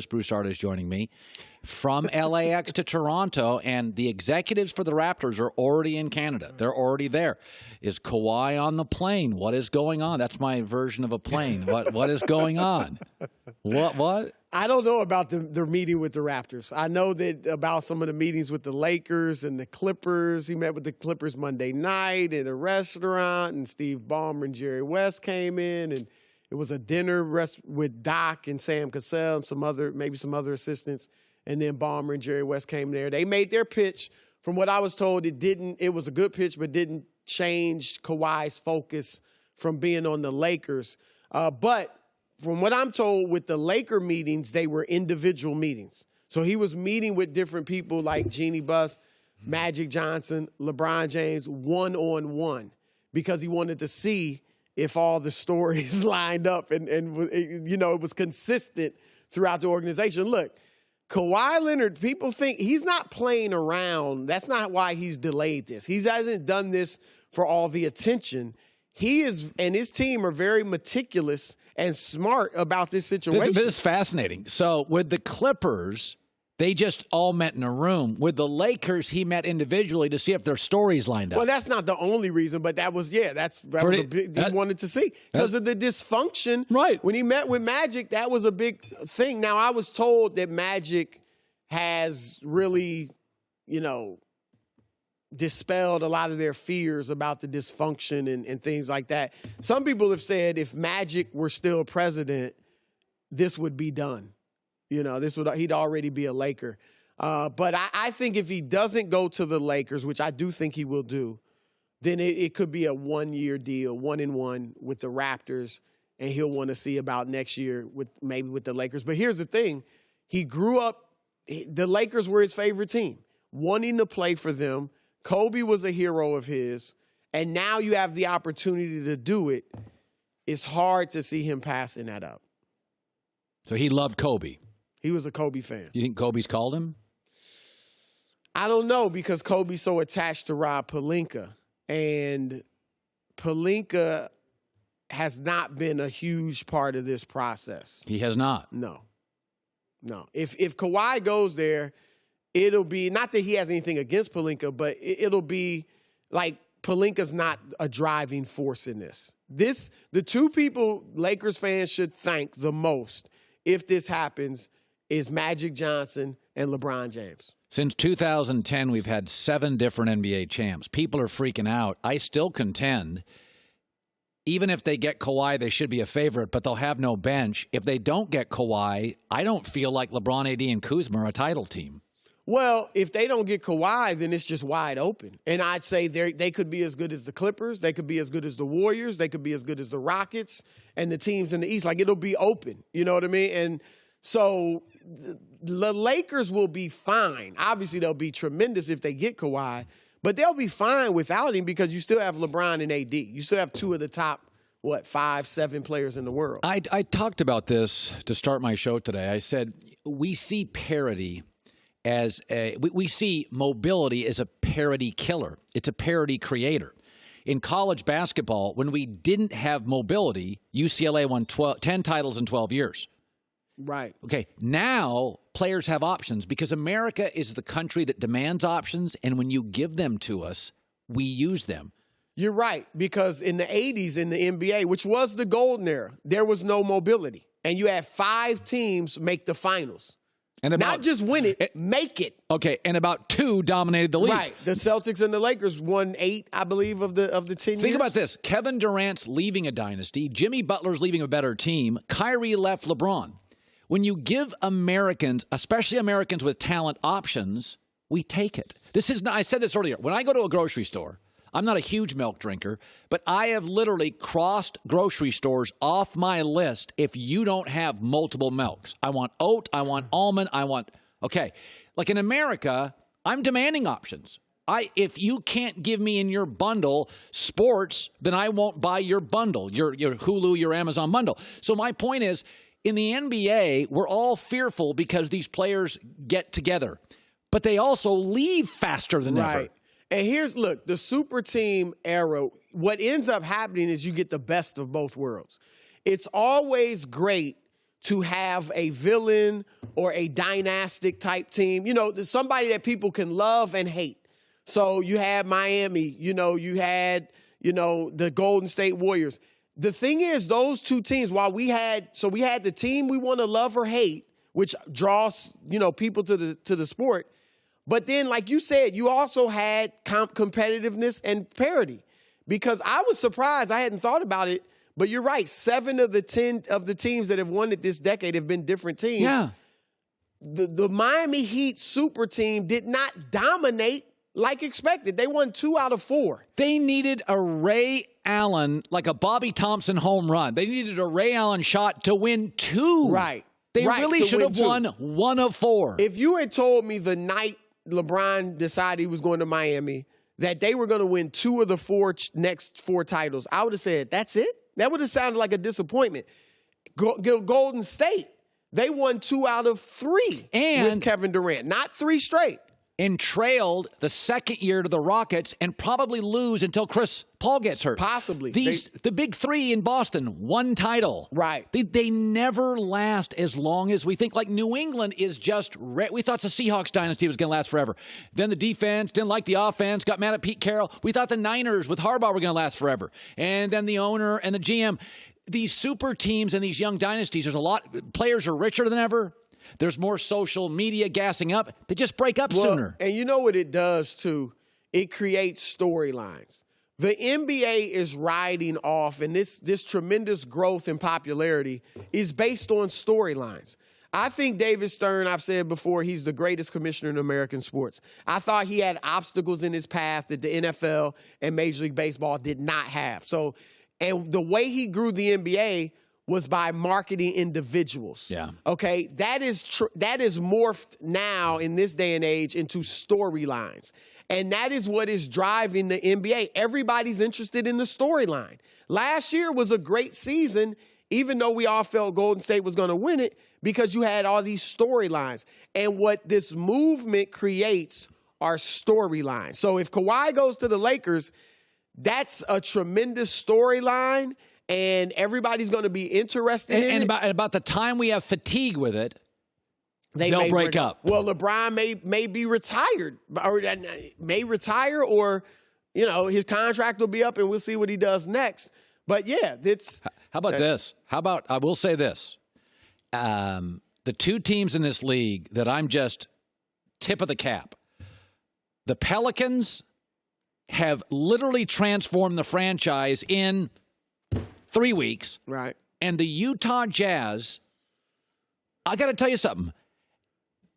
Broussard is joining me from LAX to Toronto, and the executives for the Raptors are already in Canada. They're already there. Is Kawhi on the plane? What is going on? That's my version of a plane. What is going on? What? I don't know about the meeting with the Raptors. I know that about some of the meetings with the Lakers and the Clippers. He met with the Clippers Monday night at a restaurant, and Steve Ballmer and Jerry West came in, and it was a dinner with Doc and Sam Cassell and maybe some other assistants. And then Ballmer and Jerry West came there. They made their pitch. From what I was told, it was a good pitch, but didn't change Kawhi's focus from being on the Lakers. But from what I'm told, with the Laker meetings, they were individual meetings. So he was meeting with different people like Jeannie Buss, Magic Johnson, LeBron James, one-on-one, because he wanted to see if all the stories lined up and it was consistent throughout the organization. Look, Kawhi Leonard, people think he's not playing around. That's not why he's delayed this. He hasn't done this for all the attention. He is, and his team are very meticulous and smart about this situation. This is fascinating. So with the Clippers, they just all met in a room. With the Lakers, he met individually to see if their stories lined up. Well, that's not the only reason, but that was a big, he wanted to see because of the dysfunction. Right. When he met with Magic, that was a big thing. Now, I was told that Magic has really, dispelled a lot of their fears about the dysfunction and things like that. Some people have said if Magic were still president, this would be done. He'd already be a Laker. But I think if he doesn't go to the Lakers, which I do think he will do, then it could be a one-year deal, 1-1 with the Raptors, and he'll want to see about next year with the Lakers. But here's the thing. He grew up, the Lakers were his favorite team, wanting to play for them. Kobe was a hero of his, and now you have the opportunity to do it. It's hard to see him passing that up. So he loved Kobe. He was a Kobe fan. You think Kobe's called him? I don't know, because Kobe's so attached to Rob Pelinka. And Pelinka has not been a huge part of this process. He has not? No. If Kawhi goes there, it'll be, not that he has anything against Pelinka, but it'll be like Pelinka's not a driving force in this. The two people Lakers fans should thank the most if this happens is Magic Johnson and LeBron James. Since 2010, we've had 7 different NBA champs. People are freaking out. I still contend, even if they get Kawhi, they should be a favorite, but they'll have no bench. If they don't get Kawhi, I don't feel like LeBron, AD, and Kuzma are a title team. Well, if they don't get Kawhi, then it's just wide open. And I'd say they could be as good as the Clippers. They could be as good as the Warriors. They could be as good as the Rockets and the teams in the East. Like, it'll be open. You know what I mean? And so the Lakers will be fine. Obviously, they'll be tremendous if they get Kawhi. But they'll be fine without him because you still have LeBron and AD. You still have 2 of the top, 5, 7 players in the world. I talked about this to start my show today. I said we see parity as we see mobility as a parity killer. It's a parity creator. In college basketball, when we didn't have mobility, UCLA won 10 titles in 12 years. Right. Okay, now players have options because America is the country that demands options, and when you give them to us, we use them. You're right, because in the 80s in the NBA, which was the golden era, there was no mobility. And you had 5 teams make the finals. And not just win it, make it. Okay, and about 2 dominated the league. Right. The Celtics and the Lakers won 8, I believe, of the 10 years. Think about this. Kevin Durant's leaving a dynasty. Jimmy Butler's leaving a better team. Kyrie left LeBron. When you give Americans, especially Americans with talent, options, we take it. I said this earlier. When I go to a grocery store, I'm not a huge milk drinker, but I have literally crossed grocery stores off my list if you don't have multiple milks. I want oat, I want almond, okay. Like in America, I'm demanding options. If you can't give me in your bundle sports, then I won't buy your bundle, your Hulu, your Amazon bundle. So my point is, in the NBA, we're all fearful because these players get together, but they also leave faster than ever. And look, the super team era, what ends up happening is you get the best of both worlds. It's always great to have a villain or a dynastic type team. You know, there's somebody that people can love and hate. So you had Miami, you had, the Golden State Warriors. The thing is, those two teams, while we had the team we want to love or hate, which draws, people to the sport. But then, like you said, you also had competitiveness and parity. Because I was surprised, I hadn't thought about it, but you're right. 7 of the 10 of the teams that have won it this decade have been different teams. Yeah. The Miami Heat super team did not dominate like expected. They won 2 out of 4. They needed a Ray Allen, like a Bobby Thompson home run. They needed a Ray Allen shot to win 2. Right. They really should have won 1 of 4. If you had told me the night LeBron decided he was going to Miami that they were going to win 2 of the next 4 titles, I would have said, that's it? That would have sounded like a disappointment. Golden State, they won 2 out of 3 with Kevin Durant, not 3 straight. And trailed the second year to the Rockets and probably lose until Chris Paul gets hurt. Possibly. The big 3 in Boston, 1 title. Right. They never last as long as we think. Like New England is just, we thought the Seahawks dynasty was going to last forever. Then the defense didn't like the offense, got mad at Pete Carroll. We thought the Niners with Harbaugh were going to last forever. And then the owner and the GM. These super teams and these young dynasties, there's a lot, players are richer than ever. There's more social media gassing up. They just break up sooner. And you know what it does, too? It creates storylines. The NBA is riding off, and this tremendous growth in popularity is based on storylines. I think David Stern, I've said before, he's the greatest commissioner in American sports. I thought he had obstacles in his path that the NFL and Major League Baseball did not have. And the way he grew the NBA was by marketing individuals. Yeah. Okay? That is morphed now in this day and age into storylines. And that is what is driving the NBA. Everybody's interested in the storyline. Last year was a great season, even though we all felt Golden State was going to win it, because you had all these storylines. And what this movement creates are storylines. So if Kawhi goes to the Lakers, that's a tremendous storyline. And everybody's going to be interested in it. And about the time we have fatigue with it, they'll break up. Well, LeBron may be retired, or may retire, or his contract will be up, and we'll see what he does next. But yeah, it's. How about this? How about I will say this: the 2 teams in this league that I'm just tip of the cap. The Pelicans have literally transformed the franchise in 3 weeks. Right. And the Utah Jazz, I got to tell you something.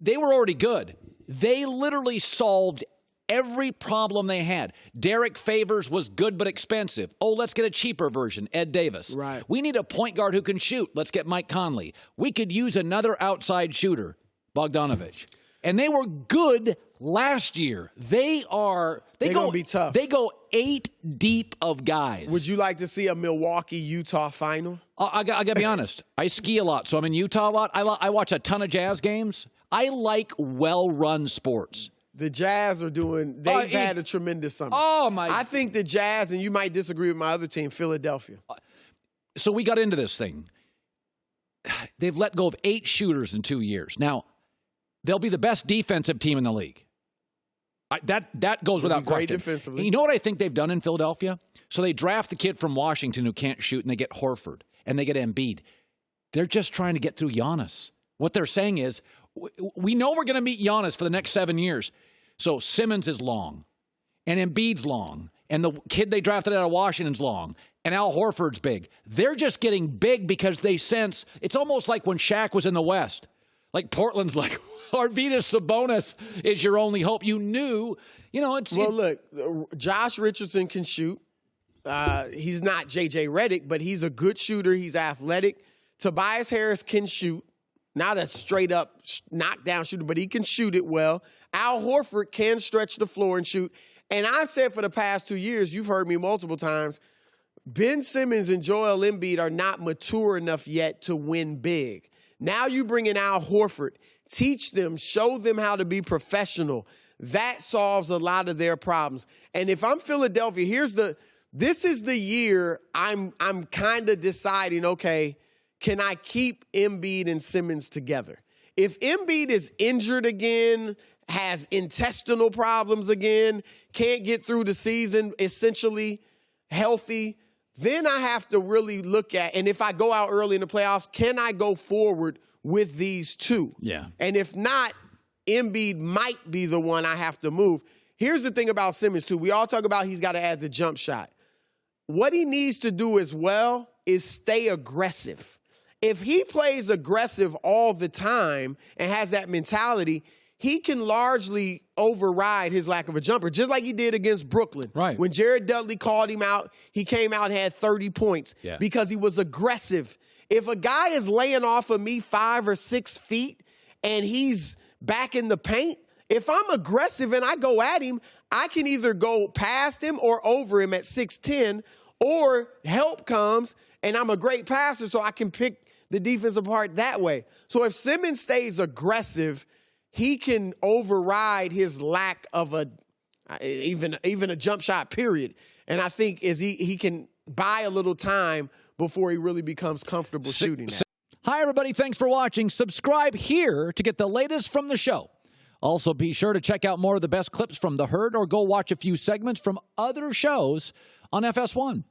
They were already good. They literally solved every problem they had. Derek Favors was good but expensive. Oh, let's get a cheaper version, Ed Davis. Right. We need a point guard who can shoot. Let's get Mike Conley. We could use another outside shooter, Bogdanovich. And they were good last year. They're going to be tough. They go 8 deep of guys. Would you like to see a Milwaukee-Utah final? I got to be honest. I ski a lot, so I'm in Utah a lot. I watch a ton of Jazz games. I like well-run sports. The Jazz are they've had a tremendous summer. Oh, my. I think the Jazz, and you might disagree with my other team, Philadelphia. So we got into this thing. They've let go of 8 shooters in 2 years. Now, they'll be the best defensive team in the league. That goes without question. Great defensively. And you know what I think they've done in Philadelphia? So they draft the kid from Washington who can't shoot, and they get Horford, and they get Embiid. They're just trying to get through Giannis. What they're saying is, we know we're going to meet Giannis for the next 7 years. So Simmons is long, and Embiid's long, and the kid they drafted out of Washington's long, and Al Horford's big. They're just getting big because they sense, it's almost like when Shaq was in the West. Like Portland's like, Arvydas Sabonis is your only hope. You knew, it's... Well, look, Josh Richardson can shoot. He's not J.J. Redick, but he's a good shooter. He's athletic. Tobias Harris can shoot. Not a straight-up knockdown shooter, but he can shoot it well. Al Horford can stretch the floor and shoot. And I've said for the past 2 years, you've heard me multiple times, Ben Simmons and Joel Embiid are not mature enough yet to win big. Now you bring in Al Horford. Teach them, show them how to be professional. That solves a lot of their problems. And if I'm Philadelphia, this is the year I'm kind of deciding, okay, can I keep Embiid and Simmons together? If Embiid is injured again, has intestinal problems again, can't get through the season essentially healthy, then I have to really look at, and if I go out early in the playoffs, can I go forward with these two? Yeah. And if not, Embiid might be the one I have to move. Here's the thing about Simmons, too. We all talk about he's got to add the jump shot. What he needs to do as well is stay aggressive. If he plays aggressive all the time and has that mentality, he can largely override his lack of a jumper, just like he did against Brooklyn. Right. When Jared Dudley called him out, he came out and had 30 points because he was aggressive. If a guy is laying off of me 5 or 6 feet and he's back in the paint, if I'm aggressive and I go at him, I can either go past him or over him at 6'10", or help comes and I'm a great passer so I can pick the defense apart that way. So if Simmons stays aggressive, he can override his lack of even a jump shot, period. And I think he can buy a little time before he really becomes comfortable shooting that. Hi, everybody. Thanks for watching. Subscribe here to get the latest from the show. Also, be sure to check out more of the best clips from The Herd or go watch a few segments from other shows on FS1.